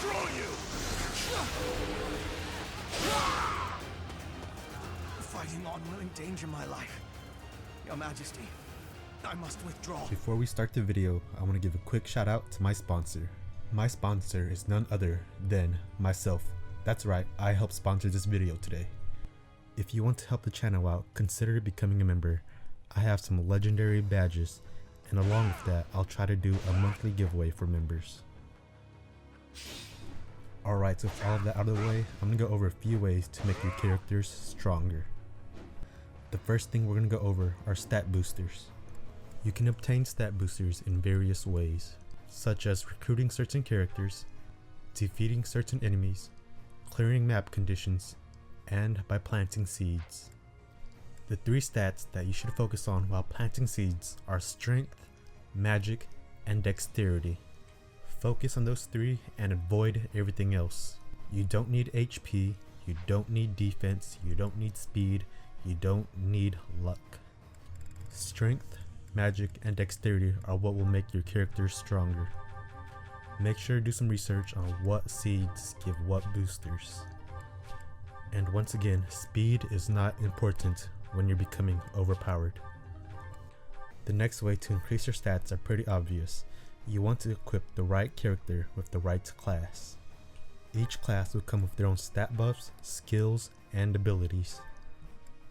destroy you! Fighting on will endanger my life. Your Majesty, I must withdraw. Before we start the video, I want to give a quick shout out to my sponsor. My sponsor is none other than myself. That's right, I help sponsor this video today. If you want to help the channel out, consider becoming a member. I have some legendary badges, and along with that, I'll try to do a monthly giveaway for members. Alright, so with all of that out of the way, I'm going to go over a few ways to make your characters stronger. The first thing we're going to go over are stat boosters. You can obtain stat boosters in various ways, such as recruiting certain characters, defeating certain enemies, clearing map conditions, and by planting seeds. The three stats that you should focus on while planting seeds are Strength, Magic, and Dexterity. Focus on those three and avoid everything else. You don't need HP, you don't need defense, you don't need speed, you don't need luck. Strength, Magic, and Dexterity are what will make your character stronger. Make sure to do some research on what seeds give what boosters. And once again, speed is not important when you're becoming overpowered. The next way to increase your stats are pretty obvious. You want to equip the right character with the right class. Each class will come with their own stat buffs, skills, and abilities.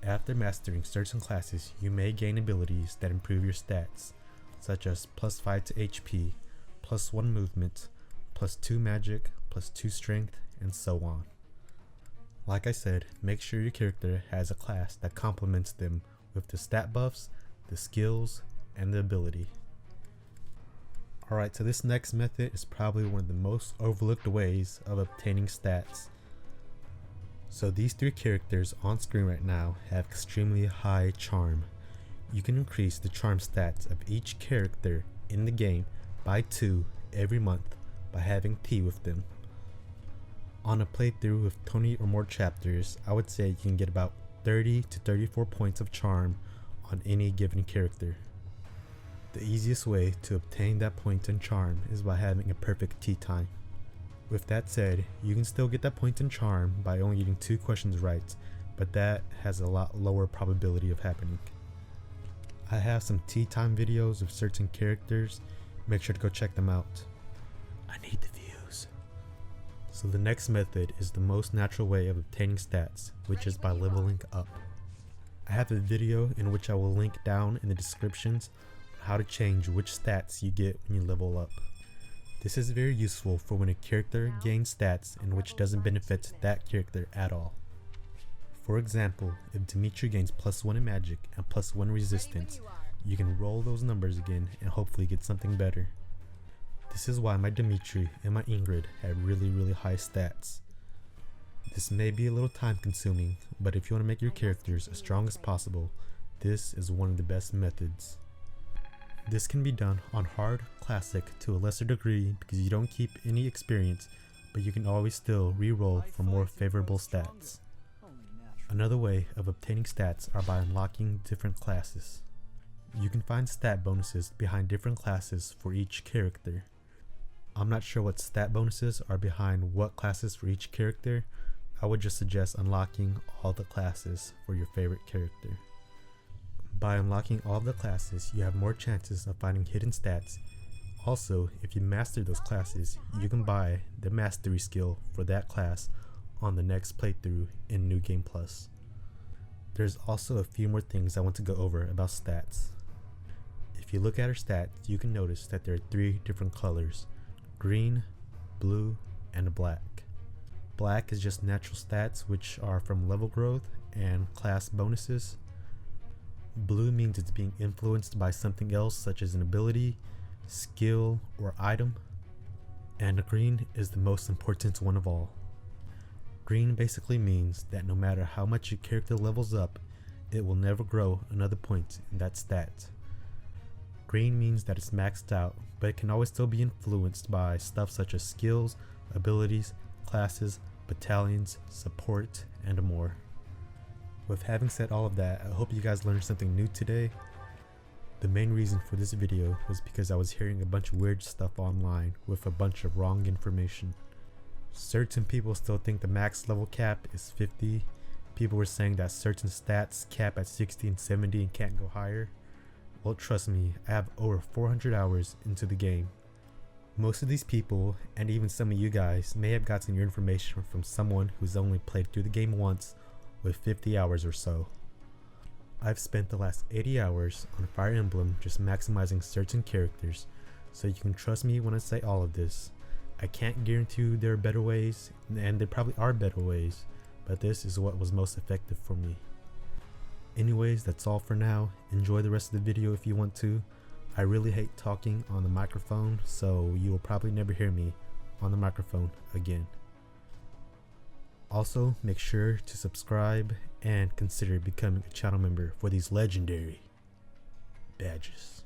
After mastering certain classes, you may gain abilities that improve your stats, such as +5 to HP, +1 movement, +2 magic, +2 strength, and so on. Like I said, make sure your character has a class that complements them with the stat buffs, the skills, and the ability. Alright, so this next method is probably one of the most overlooked ways of obtaining stats. So these three characters on screen right now have extremely high charm. You can increase the charm stats of each character in the game by 2 every month by having tea with them. On a playthrough with 20 or more chapters, I would say you can get about 30 to 34 points of charm on any given character. The easiest way to obtain that point in charm is by having a perfect tea time. With that said, you can still get that point in charm by only getting 2 questions right, but that has a lot lower probability of happening. I have some tea time videos of certain characters, make sure to go check them out. I need the views. So the next method is the most natural way of obtaining stats, which is by leveling up. I have a video in which I will link down in the descriptions on how to change which stats you get when you level up. This is very useful for when a character gains stats in which doesn't benefit that character at all. For example, if Dimitri gains +1 in magic and +1 resistance, you can roll those numbers again and hopefully get something better. This is why my Dimitri and my Ingrid have really high stats. This may be a little time consuming, but if you want to make your characters as strong as possible, this is one of the best methods. This can be done on hard, classic to a lesser degree because you don't keep any experience, but you can always still re-roll for more favorable stats. Another way of obtaining stats are by unlocking different classes. You can find stat bonuses behind different classes for each character. I'm not sure what stat bonuses are behind what classes for each character. I would just suggest unlocking all the classes for your favorite character. By unlocking all of the classes, you have more chances of finding hidden stats. Also, if you master those classes, you can buy the mastery skill for that class on the next playthrough in New Game Plus. There's also a few more things I want to go over about stats. If you look at her stats, you can notice that there are 3 different colors: green, blue, and black. Black is just natural stats, which are from level growth and class bonuses. Blue means it's being influenced by something else, such as an ability, skill, or item. And green is the most important one of all. Green basically means that no matter how much your character levels up, it will never grow another point in that stat. Green means that it's maxed out, but it can always still be influenced by stuff such as skills, abilities, classes, battalions, support, and more. With having said all of that, I hope you guys learned something new today. The main reason for this video was because I was hearing a bunch of weird stuff online with a bunch of wrong information. Certain people still think the max level cap is 50. People were saying that certain stats cap at 60 and 70 and can't go higher. Well, trust me, I have over 400 hours into the game. Most of these people, and even some of you guys, may have gotten your information from someone who's only played through the game once with 50 hours or so. I've spent the last 80 hours on Fire Emblem just maximizing certain characters, so you can trust me when I say all of this. I can't guarantee you there are better ways, and there probably are better ways, but this is what was most effective for me. Anyways, that's all for now. Enjoy the rest of the video if you want to. I really hate talking on the microphone, so you will probably never hear me on the microphone again. Also, make sure to subscribe and consider becoming a channel member for these legendary badges.